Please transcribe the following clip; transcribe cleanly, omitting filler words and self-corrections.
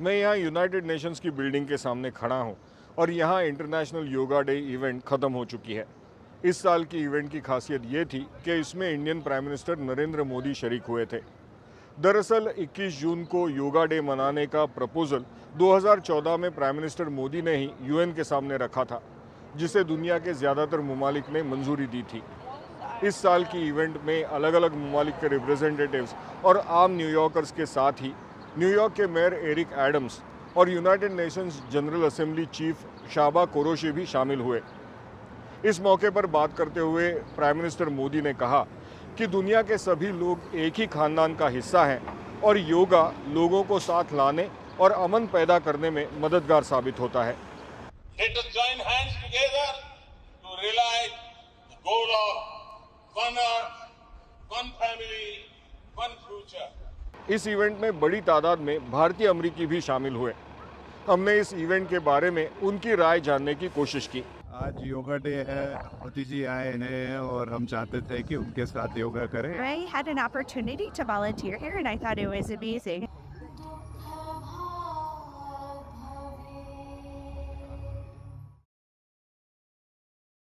मैं यहाँ United Nations की बिल्डिंग के सामने खड़ा हूँ और यहाँ इंटरनेशनल योगा डे इवेंट ख़त्म हो चुकी है। इस साल की इवेंट की खासियत ये थी कि इसमें Indian prime minister Narendra Modi शरीक हुए थे। दरअसल 21 जून को योगा डे मनाने का प्रपोजल 2014 में प्राइम मिनिस्टर मोदी ने ही यूएन के सामने रखा था, जिसे दुनिया के ज़्यादातर ममालिक ने मंजूरी दी थी। इस साल की इवेंट में अलग अलग ममालिक के रिप्रेजेंटेटिव्स और आम न्यूयॉर्कर्स के साथ ही न्यूयॉर्क के मेयर एरिक एडम्स और United Nations General Assembly chief Csaba Korosi भी शामिल हुए। इस मौके पर बात करते हुए प्राइम मिनिस्टर मोदी ने कहा कि दुनिया के सभी लोग एक ही खानदान का हिस्सा हैं और योगा लोगों को साथ लाने और अमन पैदा करने में मददगार साबित होता है। Let us join hands together to realize the goal of one earth, one family, one future. इस इवेंट में बड़ी तादाद में भारतीय अमरीकी भी शामिल हुए। हमने इस इवेंट के बारे में उनकी राय जानने की कोशिश की। आज योगा डे है, मोदी जी आए हैं और हम चाहते थे कि उनके साथ योगा करें। I had an opportunity to volunteer here and I thought it was amazing.